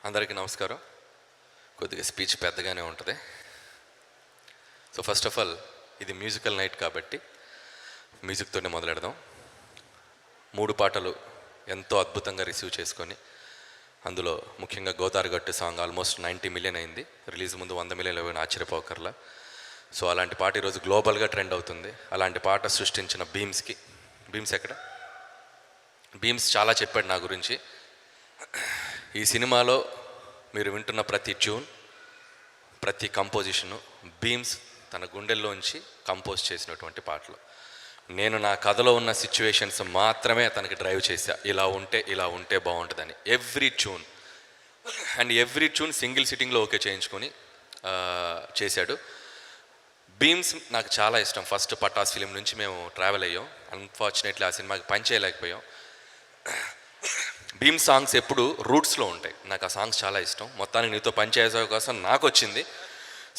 అందరికీ నమస్కారం. కొద్దిగా స్పీచ్ పెద్దగానే ఉంటుంది. సో ఫస్ట్ ఆఫ్ ఆల్ ఇది మ్యూజికల్ నైట్ కాబట్టి మ్యూజిక్తోనే మొదలెడదాం. 3 పాటలు ఎంతో అద్భుతంగా రిసీవ్ చేసుకొని, అందులో ముఖ్యంగా గోదావరిగట్టు సాంగ్ ఆల్మోస్ట్ 90 మిలియన్ అయింది. రిలీజ్ ముందు 100 మిలియన్ అయినా ఆశ్చర్యపోకర్లా. సో అలాంటి పాట ఈరోజు గ్లోబల్గా ట్రెండ్ అవుతుంది. అలాంటి పాట సృష్టించిన భీమ్స్ ఎక్కడ? భీమ్స్ చాలా చెప్పాడు నా గురించి. ఈ సినిమాలో మీరు వింటున్న ప్రతి ట్యూన్, ప్రతి కంపోజిషను భీమ్స్ తన గుండెల్లోంచి కంపోజ్ చేసినటువంటి పాటలు. నేను నా కథలో ఉన్న సిచ్యువేషన్స్ మాత్రమే తనకి డ్రైవ్ చేశా, ఇలా ఉంటే బాగుంటుందని. ఎవ్రీ ట్యూన్ సింగిల్ సిట్టింగ్లో ఓకే చేయించుకొని చేశాడు. భీమ్స్ నాకు చాలా ఇష్టం. ఫస్ట్ పటాస్ ఫిలిం నుంచి మేము ట్రావెల్ అయ్యాం. అన్ఫార్చునేట్లీ ఆ సినిమాకి పని చేయలేకపోయాం. భీమ్ సాంగ్స్ ఎప్పుడు రూట్స్లో ఉంటాయి. నాకు ఆ సాంగ్స్ చాలా ఇష్టం. మొత్తానికి నీతో పనిచేసే అవకాశం నాకు వచ్చింది.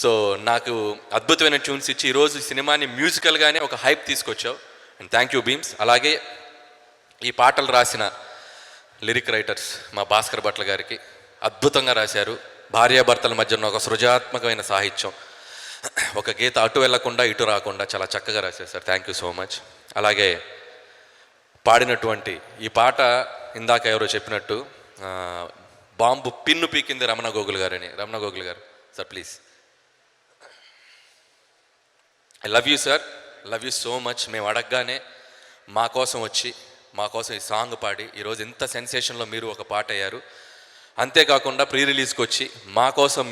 సో నాకు అద్భుతమైన ట్యూన్స్ ఇచ్చి ఈరోజు సినిమాని మ్యూజికల్గానే ఒక హైప్ తీసుకొచ్చావు. And thank you Bheems. అలాగే ఈ పాటలు రాసిన లిరిక్ రైటర్స్ మా భాస్కర్ భట్ల గారికి అద్భుతంగా రాశారు. భార్యాభర్తల మధ్య ఉన్న ఒక సృజనాత్మకమైన సాహిత్యం, ఒక గీత అటు వెళ్లకుండా ఇటు రాకుండా చాలా చక్కగా రాశారు sir. Thank you so much. అలాగే పాడినటువంటి ఈ పాట ఇందాక ఎవరో చెప్పినట్టు బాంబు పిన్ను పీకింది రమణ గోగుల్ గారు sir please. I love you sir, love you so much. మేము అడగగానే మా కోసం ఈ సాంగ్ పాడి ఈరోజు ఎంత సెన్సేషన్లో మీరు ఒక పాట అయ్యారు. అంతేకాకుండా ప్రీ రిలీజ్కి వచ్చి మా కోసం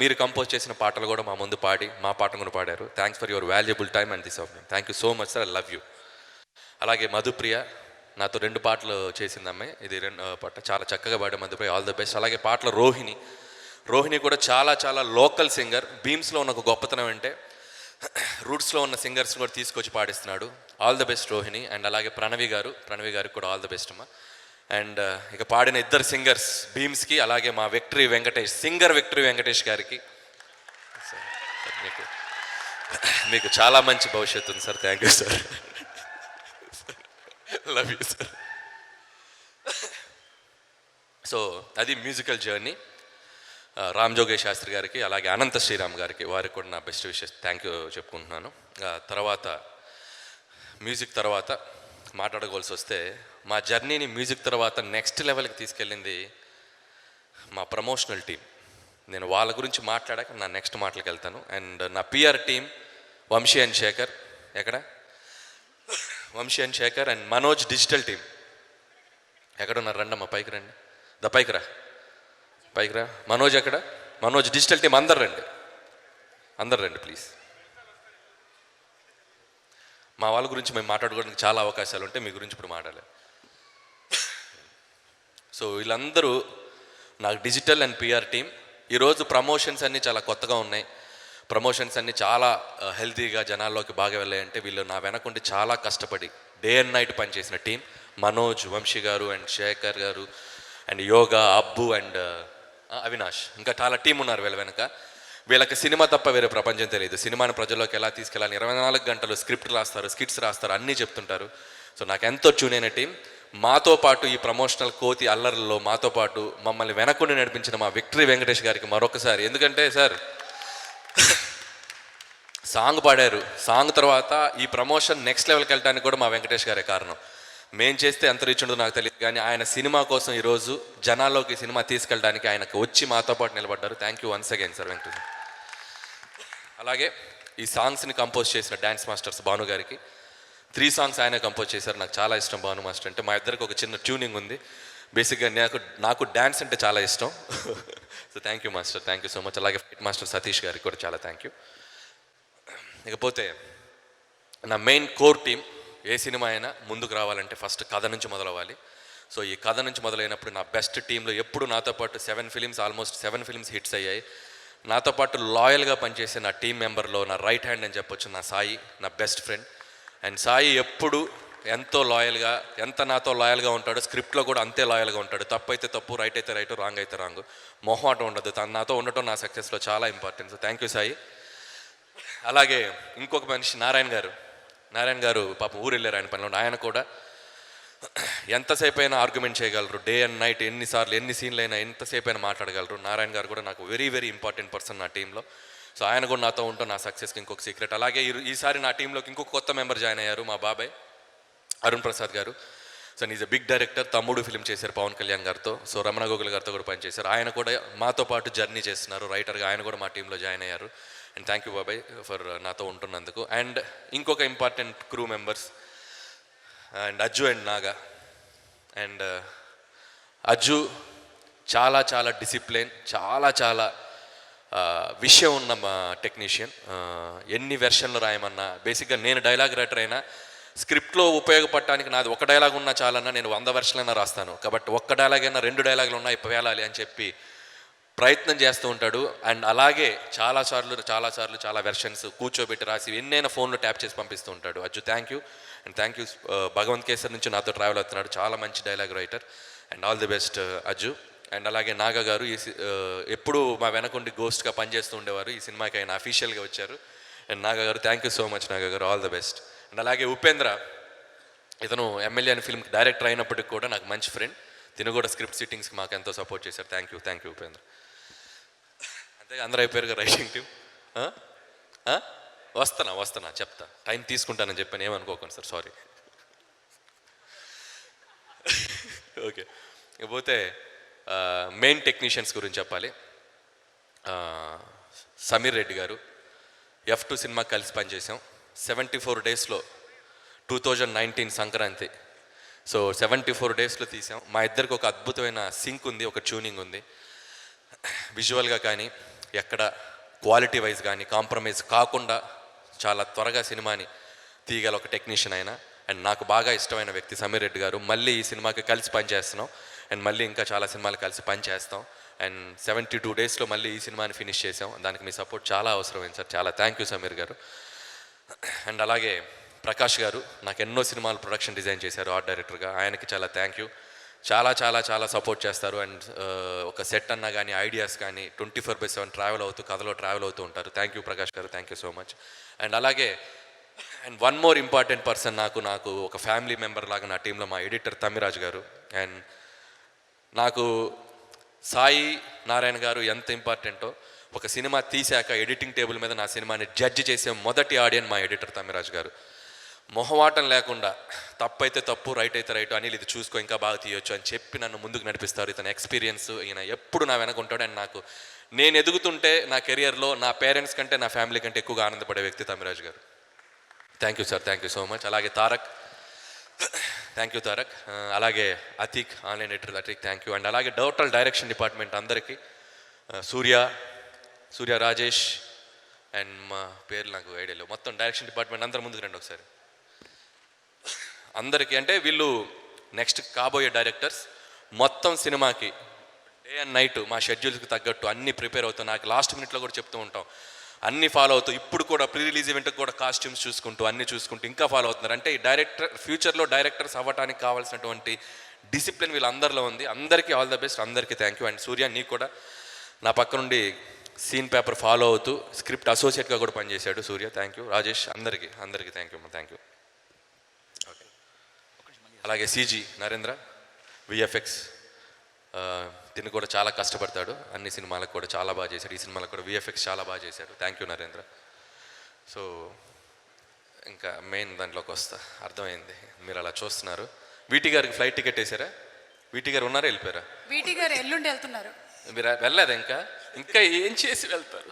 మీరు కంపోజ్ చేసిన పాటలు కూడా మా ముందు పాడి మా పాటను కూడా పాడారు. Thanks for your valuable time and this of. Thank you so much sir, I love you. అలాగే మధుప్రియ నాతో 2 పాటలు చేసింది అమ్మాయి. ఇది 2 పాట చాలా చక్కగా పాడే మధుప్రియ, ఆల్ ద బెస్ట్. అలాగే పాటలో రోహిణి కూడా చాలా లోకల్ సింగర్. భీమ్స్లో ఉన్న ఒక గొప్పతనం అంటే రూట్స్లో ఉన్న సింగర్స్ కూడా తీసుకొచ్చి పాడిస్తున్నాడు. All the best Rohini. And అలాగే ప్రణవి గారికి కూడా ఆల్ ద బెస్ట్ అమ్మా. అండ్ ఇక పాడిన 2 సింగర్స్ భీమ్స్కి, అలాగే మా విక్టరీ వెంకటేష్ గారికి మీకు చాలా మంచి భవిష్యత్తు ఉంది sir. Thank you sir, love you sir. So అది మ్యూజికల్ జర్నీ. రామ్ జోగేష్ శాస్త్రి గారికి, అలాగే అనంత శ్రీరామ్ గారికి, వారికి కూడా నా బెస్ట్ విషెస్ థ్యాంక్ యూ చెప్పుకుంటున్నాను. మ్యూజిక్ తర్వాత మాట్లాడుకోవాల్సి వస్తే, మా జర్నీని మ్యూజిక్ తర్వాత నెక్స్ట్ లెవెల్కి తీసుకెళ్ళింది మా ప్రమోషనల్ టీం. నేను వాళ్ళ గురించి మాట్లాడాక నా నెక్స్ట్ మాటలకు వెళ్తాను. అండ్ నా PR team Vamshi and Shekhar and Manoj digital team ఎక్కడున్నారు? రండమ్మా పైకి రండి. పైకి రా. మనోజ్ డిజిటల్ టీం అందరు రండి ప్లీజ్. మా వాళ్ళ గురించి మేము మాట్లాడుకోవడానికి చాలా అవకాశాలు ఉంటాయి, మీ గురించి ఇప్పుడు మాట్లాడలేదు. సో వీళ్ళందరూ నాకు డిజిటల్ అండ్ పిఆర్ టీం. ఈరోజు ప్రమోషన్స్ అన్నీ చాలా కొత్తగా ఉన్నాయి. ప్రమోషన్స్ అన్నీ చాలా హెల్తీగా జనాల్లోకి బాగా వెళ్ళాయంటే వీళ్ళు నా వెనకుండి చాలా కష్టపడి డే అండ్ నైట్ పనిచేసిన టీం. మనోజ్, వంశీ గారు అండ్ శేఖర్ గారు and yoga, Abbu and Avinash, ఇంకా చాలా టీం ఉన్నారు వీళ్ళ వెనక. వీళ్ళకి సినిమా తప్ప వేరే ప్రపంచం తెలియదు. సినిమాని ప్రజల్లోకి ఎలా తీసుకెళ్ళాలి, 24 గంటలు స్కిట్స్ రాస్తారు, అన్నీ చెప్తుంటారు. సో నాకు ఎంతో ట్యూన్ అయిన టీం. మాతో పాటు ఈ ప్రమోషనల్ కోతి అల్లర్లలో మాతో పాటు మమ్మల్ని వెనకుండి నడిపించిన మా విక్టరీ వెంకటేష్ గారికి మరొకసారి, ఎందుకంటే సార్ సాంగ్ పాడారు, సాంగ్ తర్వాత ఈ ప్రమోషన్ నెక్స్ట్ లెవెల్కి వెళ్ళడానికి కూడా మా వెంకటేష్ గారే కారణం. మేం చేస్తే ఎంత రీచ్ ఉండదో నాకు తెలియదు, కానీ ఆయన సినిమా కోసం ఈరోజు జనాల్లోకి సినిమా తీసుకెళ్ళడానికి ఆయనకు వచ్చి మాతో పాటు నిలబడ్డారు. Thank you once again sir Venkatesh. అలాగే ఈ సాంగ్స్ని కంపోజ్ చేసిన డ్యాన్స్ మాస్టర్స్ భాను గారికి 3 సాంగ్స్ ఆయన కంపోజ్ చేశారు. నాకు చాలా ఇష్టం భాను మాస్టర్ అంటే. మా ఇద్దరికి ఒక చిన్న ట్యూనింగ్ ఉంది. బేసిక్గా నాకు డ్యాన్స్ అంటే చాలా ఇష్టం. So thank you master, thank you so much. అలాగే ఫైట్ మాస్టర్ సతీష్ గారికి కూడా చాలా థ్యాంక్ యూ. ఇకపోతే నా మెయిన్ కోర్ టీం. ఏ సినిమా అయినా ముందుకు రావాలంటే ఫస్ట్ కథ నుంచి మొదలవ్వాలి. సో ఈ కథ నుంచి మొదలైనప్పుడు నా బెస్ట్ టీంలో ఎప్పుడు నాతో పాటు 7 ఫిలిమ్స్ హిట్స్ అయ్యాయి. నాతో పాటు లాయల్గా పనిచేసే నా టీం మెంబర్లో నా రైట్ హ్యాండ్ అని చెప్పొచ్చు నా సాయి, నా బెస్ట్ ఫ్రెండ్. అండ్ సాయి ఎప్పుడు ఎంత నాతో లాయల్గా ఉంటాడో స్క్రిప్ట్లో కూడా అంతే లాయల్గా ఉంటాడు. తప్పు అయితే తప్పు, రైట్ అయితే రైట్, రాంగ్ అయితే రాంగ్, మొహమాటం ఉండదు. తను నాతో ఉండటం నా సక్సెస్లో చాలా important. So thank you Sai. అలాగే ఇంకొక మనిషి నారాయణ గారు పాపం ఊరు వెళ్ళారు ఆయన పనిలో. ఆయన కూడా ఎంతసేపు అయినా ఆర్గ్యుమెంట్ చేయగలరు, డే అండ్ నైట్ ఎన్నిసార్లు ఎన్ని సీన్లు అయినా ఎంతసేపు అయినా మాట్లాడగలరు. నారాయణ గారు కూడా నాకు వెరీ వెరీ ఇంపార్టెంట్ పర్సన్ నా టీంలో. సో ఆయన కూడా నాతో ఉంటాం నా సక్సెస్కి ఇంకొక సీక్రెట్. అలాగే ఈసారి నా టీంలోకి ఇంకొక కొత్త మెంబర్ జాయిన్ అయ్యారు, మా బాబాయ్ Arun Prasad garu. So is a big director, తమ్ముడు ఫిల్మ్ చేశారు పవన్ కళ్యాణ్ గారితో. సో రమణ గోగుల్ గారితో కూడా పనిచేశారు. ఆయన కూడా మాతో పాటు జర్నీ చేస్తున్నారు రైటర్గా, ఆయన కూడా మా టీంలో జాయిన్ అయ్యారు. అండ్ థ్యాంక్ యూ బాబాయ్ ఫర్ నాతో ఉంటున్నందుకు. అండ్ ఇంకొక important crew members and Ajju and Naga. And Ajju చాలా చాలా డిసిప్లిన్, చాలా చాలా విషయం ఉన్న మా టెక్నీషియన్. ఎన్ని వెర్షన్లు రాయమన్నా, బేసిక్గా నేను డైలాగ్ రైటర్ అయినా స్క్రిప్ట్లో ఉపయోగపడటానికి నాది ఒక డైలాగ్ ఉన్నా చాలన్నా నేను 100 వెర్షన్లైనా రాస్తాను. కాబట్టి ఒక్క డైలాగ్ అయినా 2 డైలాగులు ఉన్నాయి పేలాలి అని చెప్పి ప్రయత్నం చేస్తూ ఉంటాడు. అండ్ అలాగే చాలాసార్లు చాలా వెర్షన్స్ కూర్చోబెట్టి రాసి ఎన్నైనా ఫోన్లో ట్యాప్ చేసి పంపిస్తూ ఉంటాడు. Ajju thank you. And thank you Bhagavanth Kesari నుంచి నాతో ట్రావెల్ అవుతున్నాడు, చాలా మంచి dialogue writer. And all the best Ajju. And అలాగే నాగా గారు ఎప్పుడు మా వెనకుండి గోస్ట్గా పనిచేస్తూ ఉండేవారు, ఈ సినిమాకి ఆయన అఫీషియల్గా వచ్చారు. అండ్ నాగా గారు thank you so much Naga గారు, ఆల్ ద బెస్ట్. అండ్ అలాగే ఉపేంద్ర, ఇతను ఎమ్మెల్యే అని ఫిల్మ్కి డైరెక్టర్ అయినప్పటికి కూడా నాకు మంచి ఫ్రెండ్. తిను కూడా స్క్రిప్ట్ సిట్టింగ్స్కి మాకు ఎంతో సపోర్ట్ చేశారు. Thank you Upendra. అంతే అందరూ అయిపోయారుగా రైటింగ్ టీం. వస్తున్నా చెప్తా, టైం తీసుకుంటానని చెప్పాను, ఏమనుకోకండి సార్, సారీ. ఓకే, ఇకపోతే మెయిన్ టెక్నీషియన్స్ గురించి చెప్పాలి. సమీర్ రెడ్డి గారు, F2 సినిమా కలిసి పనిచేసాం. 74 డేస్లో 2019 సంక్రాంతి. సో 74 డేస్లో తీసాం. మా ఇద్దరికి ఒక అద్భుతమైన సింక్ ఉంది, ఒక ట్యూనింగ్ ఉంది. విజువల్గా కానీ ఎక్కడ క్వాలిటీ వైజ్ కానీ కాంప్రమైజ్ కాకుండా చాలా త్వరగా సినిమాని తీయగల ఒక టెక్నీషియన్ అయినా. అండ్ నాకు బాగా ఇష్టమైన వ్యక్తి సమీర్ రెడ్డి గారు. మళ్ళీ ఈ సినిమాకి కలిసి పనిచేస్తున్నాం. అండ్ మళ్ళీ ఇంకా చాలా సినిమాలు కలిసి పనిచేస్తాం. అండ్ 72 డేస్లో మళ్ళీ ఈ సినిమాని ఫినిష్ చేసాం. దానికి మీ సపోర్ట్ చాలా అవసరమైంది సార్, చాలా థ్యాంక్ యూ సమీర్ గారు. అండ్ అలాగే ప్రకాష్ గారు నాకు ఎన్నో సినిమాలు ప్రొడక్షన్ డిజైన్ చేశారు ఆర్ట్ డైరెక్టర్గా, ఆయనకి చాలా థ్యాంక్ యూ. చాలా సపోర్ట్ చేస్తారు. అండ్ ఒక సెట్ అన్నా కానీ ఐడియాస్ కానీ 24/7 ట్రావెల్ అవుతూ ఉంటారు. థ్యాంక్ యూ ప్రకాష్ గారు, thank you so much. And అలాగే వన్ మోర్ ఇంపార్టెంట్ పర్సన్, నాకు ఒక ఫ్యామిలీ మెంబర్ లాగా నా టీంలో మా ఎడిటర్ తమ్మిరాజ్ గారు. అండ్ నాకు సాయి నారాయణ గారు ఎంత ఇంపార్టెంటో, ఒక సినిమా తీశాక ఎడిటింగ్ టేబుల్ మీద నా సినిమాని జడ్జి చేసే మొదటి ఆడియన్ మా ఎడిటర్ తమ్మిరాజ్ గారు. మొహమాటం లేకుండా తప్పైతే తప్పు, రైట్ అయితే రైట్, అనిల్ ఇది చూసుకో ఇంకా బాగా తీయొచ్చు అని చెప్పి నన్ను ముందుకు నడిపిస్తారు. ఇతని ఎక్స్పీరియన్స్, ఈయన ఎప్పుడు నా వెనక ఉంటాడు. అండ్ నేను ఎదుగుతుంటే నా కెరియర్లో నా పేరెంట్స్ కంటే నా ఫ్యామిలీ కంటే ఎక్కువగా ఆనందపడే వ్యక్తి తమ్మిరాజ్ గారు. Thank you sir, thank you so much. అలాగే తారక్, థ్యాంక్ యూ తారక్. అలాగే Atiq, online editor Atiq, thank you. And అలాగే టోటల్ డైరెక్షన్ డిపార్ట్మెంట్ అందరికీ, సూర్య రాజేష్ అండ్ మా పేర్లు నాకు ఐడియా లేవు, మొత్తం డైరెక్షన్ డిపార్ట్మెంట్ అందరు ముందుకు రండి ఒకసారి. అందరికీ అంటే వీళ్ళు నెక్స్ట్ కాబోయే డైరెక్టర్స్. మొత్తం సినిమాకి డే అండ్ నైట్ మా షెడ్యూల్స్కి తగ్గట్టు అన్నీ ప్రిపేర్ అవుతాం. నాకు లాస్ట్ మినిట్లో కూడా చెప్తూ ఉంటాం, అన్నీ ఫాలో అవుతూ ఇప్పుడు కూడా ప్రీ రిలీజ్ ఈవెంట్కి కూడా కాస్ట్యూమ్స్ చూసుకుంటూ అన్నీ చూసుకుంటూ ఇంకా ఫాలో అవుతున్నారు. అంటే ఈ ఫ్యూచర్లో డైరెక్టర్స్ అవ్వడానికి కావాల్సినటువంటి డిసిప్లిన్ వీళ్ళందరిలో ఉంది. అందరికీ ఆల్ ద బెస్ట్, అందరికీ థ్యాంక్ యూ. అండ్ సూర్య నీకు కూడా నా పక్క నుండి సీన్ పేపర్ ఫాలో అవుతూ స్క్రిప్ట్ అసోసియేట్గా కూడా పనిచేశాడు సూర్య, థ్యాంక్ యూ. రాజేష్, అందరికీ thank you, thank you. Okay, అలాగే CG నరేంద్ర, VFX, దీన్ని కూడా చాలా కష్టపడతాడు, అన్ని సినిమాలకు కూడా చాలా బాగా చేశాడు. ఈ సినిమాలకు కూడా VFX చాలా బాగా చేశాడు, థ్యాంక్ యూ నరేంద్ర. సో ఇంకా మెయిన్ దాంట్లోకి వస్తా, అర్థమైంది మీరు అలా చూస్తున్నారు. వీటి గారికి ఫ్లైట్ టికెట్ వేసారా? వీటి గారు ఉన్నారా, వెళ్ళిపోయారా? వీటి గారు ఎల్లుండి వెళ్తున్నారు. మీరు వెళ్ళలేదా? ఇంకా ఏం చేసి వెళ్తారు?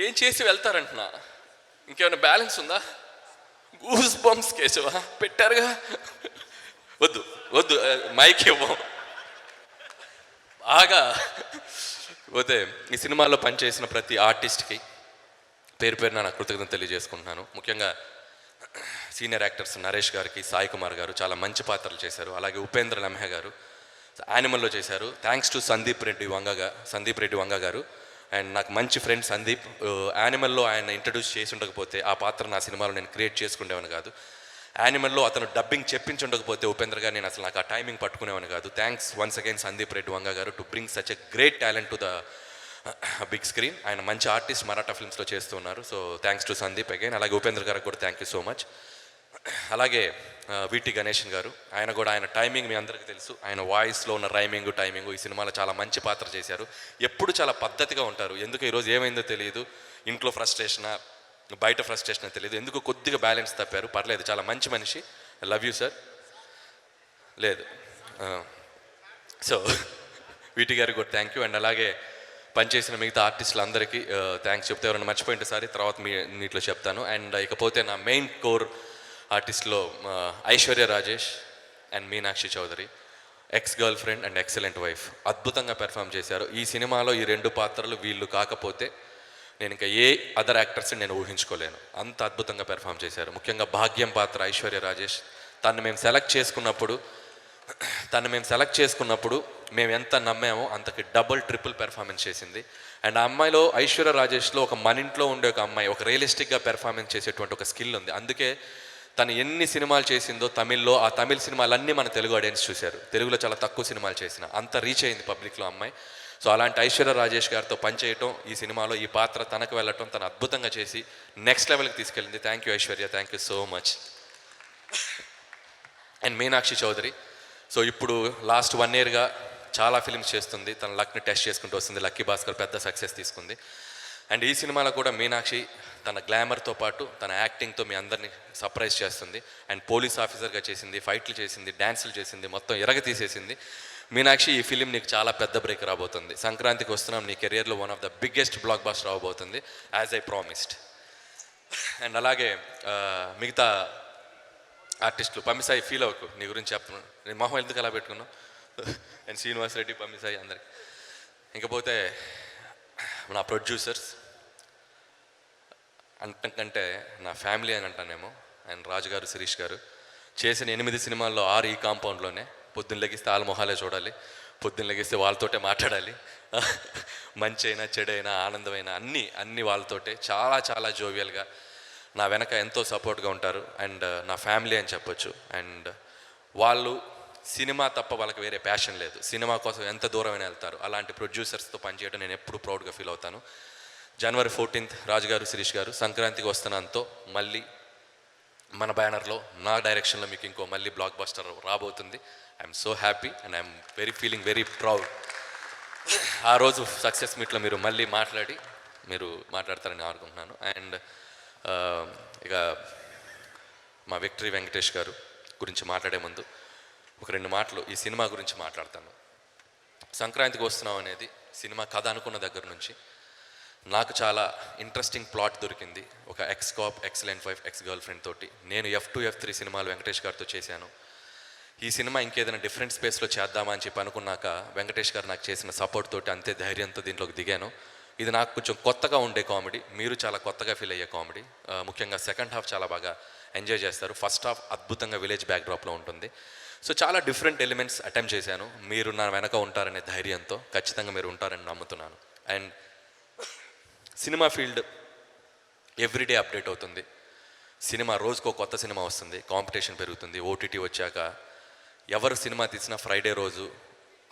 ఏం చేసి వెళ్తారంటున్నా? ఇంకేమైనా బ్యాలెన్స్ ఉందా? గూస్ బంప్స్ కేశవా పెట్టారుగా, వద్దు మైక్ ఇవ్వం. బాగా పోతే ఈ సినిమాలో పనిచేసిన ప్రతి ఆర్టిస్ట్కి పేరున నా కృతజ్ఞత తెలియజేసుకుంటున్నాను. ముఖ్యంగా సీనియర్ యాక్టర్స్ నరేష్ గారికి, సాయి కుమార్ గారు చాలా మంచి పాత్రలు చేశారు. అలాగే ఉపేంద్ర లమ్హే గారు యానిమల్లో చేశారు. థ్యాంక్స్ టు సందీప్ రెడ్డి వంగ గారు. అండ్ నాకు మంచి ఫ్రెండ్ సందీప్. యానిమల్లో ఆయన ఇంట్రడ్యూస్ చేసి ఉండకపోతే ఆ పాత్ర నా సినిమాలో నేను క్రియేట్ చేసుకునేవాని కాదు. యానిమల్లో అతను డబ్బింగ్ చెప్పించుండకపోతే ఉపేంద్ర గారు నేను అసలు నాకు ఆ టైమింగ్ పట్టుకునేవాని కాదు. Thanks once again Sandeep Reddy Vanga garu to bring such a great talent to the big screen. ఆయన మంచి ఆర్టిస్ట్ మరాఠా ఫిల్మ్స్లో చేస్తున్నారు. So thanks to Sandeep again. అలాగే ఉపేంద్ర గారికి కూడా థ్యాంక్ యూ సో మచ్. అలాగే విటి గణేషన్ గారు. ఆయన కూడా ఆయన టైమింగ్ మీ అందరికీ తెలుసు. ఆయన వాయిస్లో ఉన్న టైమింగ్ ఈ సినిమాలో చాలా మంచి పాత్ర చేశారు. ఎప్పుడు చాలా పద్ధతిగా ఉంటారు. ఎందుకు ఈరోజు ఏమైందో తెలియదు, ఇంట్లో ఫ్రస్ట్రేషనా బయట ఫ్రస్ట్రేషన్ తెలియదు, ఎందుకు కొద్దిగా బ్యాలెన్స్ తప్పారు. పర్లేదు, చాలా మంచి మనిషి. I love you sir. లేదు, సో వీటి గారికి కూడా థ్యాంక్ యూ. అండ్ అలాగే పనిచేసిన మిగతా ఆర్టిస్టులు అందరికీ థ్యాంక్స్ చెప్తే ఎవరైనా మర్చిపోయింటే సారి తర్వాత నీటిలో చెప్తాను. అండ్ ఇకపోతే నా మెయిన్ కోర్ ఆర్టిస్ట్లో Aishwarya Rajesh and Meenakshi Chaudhary, ex girlfriend and excellent wife, అద్భుతంగా పెర్ఫామ్ చేశారు. ఈ సినిమాలో ఈ 2 పాత్రలు వీళ్ళు కాకపోతే నేను ఇంకా ఏ అదర్ యాక్టర్స్ని నేను ఊహించుకోలేను. అంత అద్భుతంగా పెర్ఫామ్ చేశారు. ముఖ్యంగా భాగ్యం పాత్ర ఐశ్వర్య రాజేష్, తను మేము సెలెక్ట్ చేసుకున్నప్పుడు మేము ఎంత నమ్మామో అంతకి డబుల్ ట్రిపుల్ పెర్ఫార్మెన్స్ చేసింది. అండ్ ఆ అమ్మాయిలో, ఐశ్వర్య రాజేష్లో ఒక మన ఇంట్లో ఉండే ఒక అమ్మాయి, ఒక రియలిస్టిక్గా పెర్ఫార్మెన్స్ చేసేటువంటి ఒక స్కిల్ ఉంది. అందుకే తను ఎన్ని సినిమాలు చేసిందో తమిళ్లో, ఆ తమిళ సినిమాలన్నీ మన తెలుగు ఆడియన్స్ చూశారు. తెలుగులో చాలా తక్కువ సినిమాలు చేసిన, అంత రీచ్ అయింది పబ్లిక్లో అమ్మాయి. సో అలాంటి ఐశ్వర్య రాజేష్ గారితో పనిచేయటం, ఈ సినిమాలో ఈ పాత్ర తనకు వెళ్ళటం, తను అద్భుతంగా చేసి నెక్స్ట్ లెవెల్కి తీసుకెళ్ళింది. Thank you Aishwarya, thank you so much. And Meenakshi Chaudhary, so ఇప్పుడు లాస్ట్ 1 yearగా చాలా ఫిల్మ్స్ చేస్తుంది. తన లక్ని టెస్ట్ చేసుకుంటూ వస్తుంది. లక్కీ భాస్కర్ పెద్ద సక్సెస్ తీసుకుంది. అండ్ ఈ సినిమాలో కూడా మీనాక్షి తన గ్లామర్తో పాటు తన యాక్టింగ్తో మీ అందరినీ సర్ప్రైజ్ చేస్తుంది. అండ్ పోలీస్ ఆఫీసర్గా చేసింది, ఫైట్లు చేసింది, డ్యాన్సులు చేసింది, మొత్తం ఎరగ తీసేసింది. మీనాక్షి, ఈ ఫిలిం నీకు చాలా పెద్ద బ్రేక్ రాబోతుంది. సంక్రాంతికి వస్తున్నాం, నీ కెరియర్లో one of the biggest blockbuster రాబోతుంది, యాజ్ ఐ ప్రామిస్డ్. అండ్ అలాగే మిగతా ఆర్టిస్టులు, పమ్మిసాయి ఫీల్ అవ్వకు, నీ గురించి చెప్పను, నేను మొహం ఎందుకు అలా పెట్టుకున్నావు. అండ్ శ్రీనివాస్ రెడ్డి, పమ్మిసాయి అందరికి. ఇంకపోతే నా ప్రొడ్యూసర్స్ అంటకంటే నా ఫ్యామిలీ అని అంటానేమో. అండ్ రాజు గారు, శిరీష్ గారు చేసిన 8 సినిమాల్లో 6 ఈ కాంపౌండ్లోనే. పొద్దున్న లెగిస్తే వాళ్ళ మొహాలే చూడాలి, పొద్దున్న లెగిస్తే వాళ్ళతోటే మాట్లాడాలి. మంచి అయినా చెడైనా ఆనందమైనా అన్నీ వాళ్ళతోటే. చాలా చాలా జోవియల్గా నా వెనక ఎంతో సపోర్ట్గా ఉంటారు. అండ్ నా ఫ్యామిలీ అని చెప్పొచ్చు. అండ్ వాళ్ళు సినిమా తప్ప వాళ్ళకి వేరే ప్యాషన్ లేదు. సినిమా కోసం ఎంత దూరమైనా వెళ్తారు. అలాంటి ప్రొడ్యూసర్స్తో పనిచేయడం నేను ఎప్పుడు ప్రౌడ్గా ఫీల్ అవుతాను. January 14th రాజు గారు, శిరీష్ గారు సంక్రాంతికి వస్తున్నానుతో మళ్ళీ మన బ్యానర్లో, నా డైరెక్షన్లో మీకు ఇంకో మళ్ళీ బ్లాక్ బస్టర్ రాబోతుంది. I'm so happy and I'm feeling very proud. ఆ రోజు సక్సెస్ మీట్లో మీరు మళ్ళీ మాట్లాడతారని అనుకుంటున్నాను. అండ్ ఇక మా విక్టరీ వెంకటేష్ గారు గురించి మాట్లాడే ముందు ఒక 2 మాటలు ఈ సినిమా గురించి మాట్లాడతాను. సంక్రాంతికి వస్తున్నాం అనేది సినిమా కథ అనుకున్న దగ్గర నుంచి నాకు చాలా ఇంట్రెస్టింగ్ ప్లాట్ దొరికింది. ఒక X cap, excellent wife, ex girl friend తోటి. నేను F2, F3 సినిమాలు వెంకటేష్ గారితో చేశాను. ఈ సినిమా ఇంకేదైనా డిఫరెంట్ స్పేస్లో చేద్దామా అని చెప్పి అనుకున్నాక వెంకటేష్ గారు నాకు చేసిన సపోర్ట్ తోటి అంతే ధైర్యంతో దీంట్లోకి దిగాను. ఇది నాకు కొంచెం కొత్తగా ఉండే కామెడీ, మీరు చాలా కొత్తగా ఫీల్ అయ్యే కామెడీ. ముఖ్యంగా సెకండ్ హాఫ్ చాలా బాగా ఎంజాయ్ చేస్తారు. ఫస్ట్ హాఫ్ అద్భుతంగా విలేజ్ బ్యాక్డ్రాప్లో ఉంటుంది. సో చాలా డిఫరెంట్ ఎలిమెంట్స్ అటెంప్ట్ చేశాను. మీరు నా వెనక ఉంటారనే ధైర్యంతో, ఖచ్చితంగా మీరు ఉంటారని నమ్ముతున్నాను. And cinema field everyday update అవుతుంది. సినిమా రోజుకో కొత్త సినిమా వస్తుంది, కాంపిటీషన్ పెరుగుతుంది. ఓటీటీ వచ్చాక ఎవరు సినిమా తీసినా ఫ్రైడే రోజు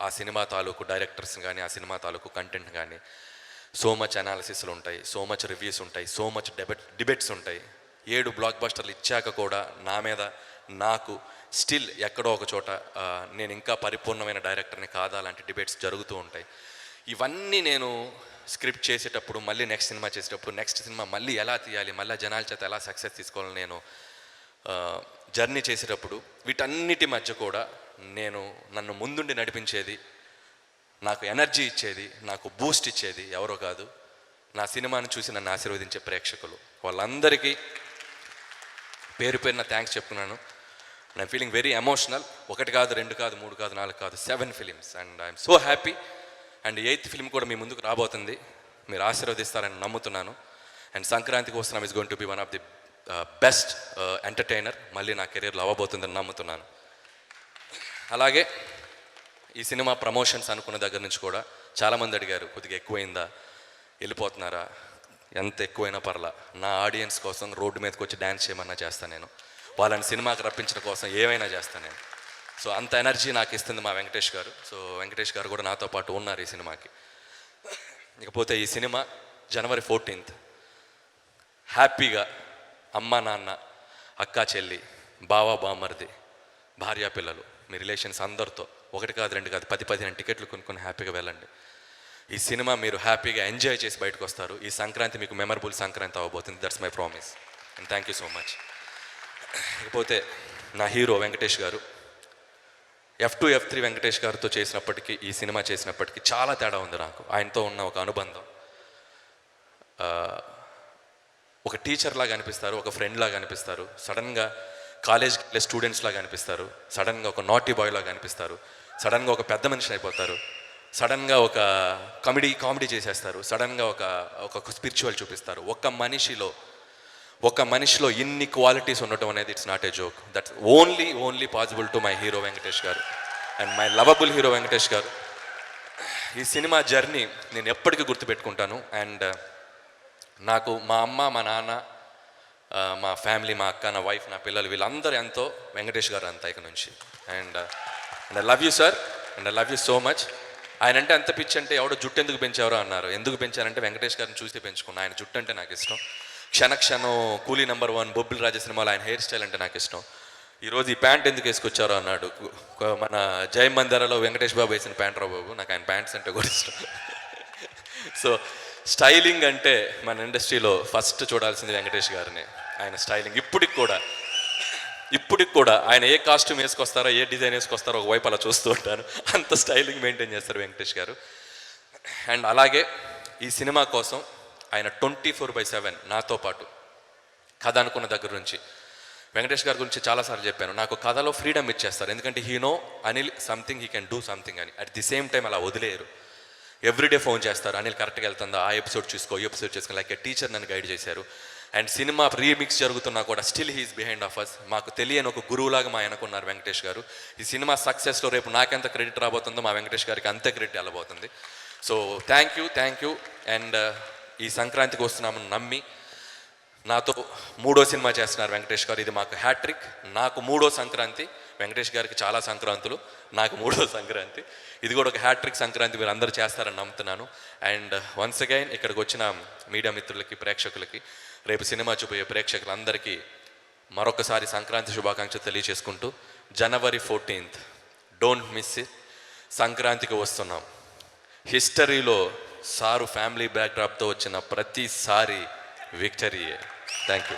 ఆ సినిమా తాలూకు డైరెక్టర్స్ కానీ, ఆ సినిమా తాలూకు కంటెంట్ కానీ సో మచ్ అనాలిసిస్లు ఉంటాయి, సో మచ్ రివ్యూస్ ఉంటాయి, సో మచ్ డిబేట్స్ ఉంటాయి. 7 బ్లాక్ బస్టర్లు ఇచ్చాక కూడా నా మీద నాకు స్టిల్ ఎక్కడో ఒక చోట నేను ఇంకా పరిపూర్ణమైన డైరెక్టర్ని కాదా లాంటి డిబేట్స్ జరుగుతూ ఉంటాయి. ఇవన్నీ నేను స్క్రిప్ట్ చేసేటప్పుడు, మళ్ళీ నెక్స్ట్ సినిమా చేసేటప్పుడు, నెక్స్ట్ సినిమా మళ్ళీ ఎలా తీయాలి, మళ్ళీ జనాల చేత ఎలా సక్సెస్ తీసుకోవాలని నేను జర్నీ చేసేటప్పుడు వీటన్నిటి మధ్య కూడా నన్ను ముందుండి నడిపించేది, నాకు ఎనర్జీ ఇచ్చేది, నాకు బూస్ట్ ఇచ్చేది ఎవరో కాదు, నా సినిమాను చూసి నన్ను ఆశీర్వదించే ప్రేక్షకులు. వాళ్ళందరికీ పేరు పేరున థ్యాంక్స్ చెప్తున్నాను. I'm feeling very emotional. 1 కాదు, 2 కాదు, 3 కాదు, 4 కాదు, 7 films. And I'm so happy. And 8th film కూడా మీ ముందుకు రాబోతుంది. మీరు ఆశీర్వదిస్తారని నమ్ముతున్నాను. అండ్ సంక్రాంతికి వస్తున్నాం is going to be one of the best entertainer మళ్ళీ నా కెరీర్లో అవ్వబోతుందని నమ్ముతున్నాను. అలాగే ఈ సినిమా ప్రమోషన్స్ అనుకున్న దగ్గర నుంచి కూడా చాలామంది అడిగారు, కొద్దిగా ఎక్కువైందా, వెళ్ళిపోతున్నారా. ఎంత ఎక్కువైనా పర్లా, నా ఆడియన్స్ కోసం రోడ్డు మీదకి వచ్చి డ్యాన్స్ చేయమన్నా చేస్తాను నేను. వాళ్ళని సినిమాకి రప్పించడం కోసం ఏమైనా చేస్తాను నేను. సో అంత ఎనర్జీ నాకు ఇస్తుంది మా వెంకటేష్ గారు. సో వెంకటేష్ గారు కూడా నాతో పాటు ఉన్నారు ఈ సినిమాకి. ఇకపోతే ఈ సినిమా January 14th హ్యాపీగా అమ్మ, నాన్న, అక్క, చెల్లి, బావా బామ్మర్ది, భార్యా పిల్లలు, మీ రిలేషన్స్ అందరితో 1 కాదు 2 కాదు 10-15 టికెట్లు కొనుక్కొని హ్యాపీగా వెళ్ళండి. ఈ సినిమా మీరు హ్యాపీగా ఎంజాయ్ చేసి బయటకు వస్తారు. ఈ సంక్రాంతి మీకు మెమరబుల్ సంక్రాంతి అవ్వబోతుంది. That's my promise and thank you so much. ఇకపోతే నా హీరో వెంకటేష్ గారు, F2 F3 వెంకటేష్ గారితో చేసినప్పటికీ, ఈ సినిమా చేసినప్పటికీ చాలా తేడా ఉంది నాకు. ఆయనతో ఉన్న ఒక అనుబంధం. ఒక టీచర్ లాగా అనిపిస్తారు, ఒక ఫ్రెండ్ లాగా అనిపిస్తారు, సడన్గా కాలేజ్కి వెళ్ళే స్టూడెంట్స్ లాగా అనిపిస్తారు, సడన్గా ఒక నాటీ బాయ్ లాగా అనిపిస్తారు, సడన్గా ఒక పెద్ద మనిషి అయిపోతారు, సడన్గా ఒక కామెడీ చేసేస్తారు, సడన్గా ఒక స్పిరిచువల్ చూపిస్తారు. ఒక మనిషిలో ఇన్ని క్వాలిటీస్ ఉండటం అనేది it's not a joke. That's only possible to my hero Venkatesh garu and my lovable hero Venkatesh garu. ఈ సినిమా జర్నీ నేను ఎప్పటికీ గుర్తుపెట్టుకుంటాను. అండ్ నాకు మా అమ్మ, మా నాన్న, మా ఫ్యామిలీ, మా అక్క, నా వైఫ్, నా పిల్లలు, వీళ్ళందరూ ఎంతో, వెంకటేష్ గారు అంతా ఇక నుంచి. And I love you sir and I love you so much. ఆయన అంటే ఎంత పిచ్చి అంటే, ఎవడో జుట్టు ఎందుకు పెంచారో అన్నారు. ఎందుకు పెంచారంటే వెంకటేష్ గారిని చూసి పెంచుకున్నా. ఆయన జుట్టు అంటే నాకు ఇష్టం. క్షణక్షణం, కూలీ నెంబర్ 1, బొబ్బిల్ రాజా సినిమాలో ఆయన హెయిర్ స్టైల్ అంటే నాకు ఇష్టం. ఈరోజు ఈ ప్యాంట్ ఎందుకు వేసుకొచ్చారో అన్నాడు. మన జయ మందిరాలో వెంకటేష్ బాబు వేసిన ప్యాంట్ రా బాబు, నాకు ఆయన ప్యాంట్స్ అంటే కూడా ఇష్టం. సో స్టైలింగ్ అంటే మన ఇండస్ట్రీలో ఫస్ట్ చూడాల్సింది వెంకటేష్ గారిని. ఆయన స్టైలింగ్ ఇప్పటికి కూడా ఆయన ఏ కాస్ట్యూమ్ వేసుకొస్తారో, ఏ డిజైన్ వేసుకొస్తారో ఒకవైపు అలా చూస్తూ ఉంటాను. అంత స్టైలింగ్ మెయింటైన్ చేస్తారు వెంకటేష్ గారు. అండ్ అలాగే ఈ సినిమా కోసం ఆయన 24/7 నాతో పాటు కథ అనుకున్న దగ్గర నుంచి, వెంకటేష్ గారి గురించి చాలాసార్లు చెప్పాను, నాకు కథలో ఫ్రీడమ్ ఇచ్చేస్తారు. ఎందుకంటే Anil something he can do something అని. అట్ ది సేమ్ టైం అలా వదిలేయరు. ఎవ్రీడే ఫోన్ చేస్తారు, అనిల్ కరెక్ట్గా వెళ్తుందా, ఆ ఎపిసోడ్ చూసుకో, ఈ ఎపిసోడ్ చేసుకో, లైక్ ఏ టీచర్ నన్ను గైడ్ చేశారు. అండ్ సినిమా రీమిక్స్ జరుగుతున్నా కూడా still he's behind of us. మాకు తెలియని ఒక గురువులాగా మా ఆయనకున్నారు వెంకటేష్ గారు. ఈ సినిమా సక్సెస్లో రేపు నాకెంత క్రెడిట్ రాబోతుందో మా వెంకటేష్ గారికి అంతే క్రెడిట్ వెళ్ళబోతుంది. So thank you. అండ్ ఈ సంక్రాంతికి వస్తున్నామని నమ్మి నాతో 3వ సినిమా చేస్తున్నారు వెంకటేష్ గారు. ఇది మాకు హ్యాట్రిక్. నాకు 3వ సంక్రాంతి, వెంకటేష్ గారికి చాలా సంక్రాంతులు, నాకు 3వ సంక్రాంతి. ఇది కూడా ఒక హ్యాట్రిక్ సంక్రాంతి మీరు అందరూ చేస్తారని నమ్ముతున్నాను. అండ్ వన్స్ అగైన్ ఇక్కడికి వచ్చిన మీడియా మిత్రులకి, ప్రేక్షకులకి, రేపు సినిమా చూపే ప్రేక్షకులందరికీ మరొకసారి సంక్రాంతి శుభాకాంక్షలు తెలియచేసుకుంటూ, January 14th don't miss it. సంక్రాంతికి వస్తున్నాం. హిస్టరీలో సారు ఫ్యామిలీ బ్యాక్డ్రాప్తో వచ్చిన ప్రతిసారి విక్టరీయే. Thank you.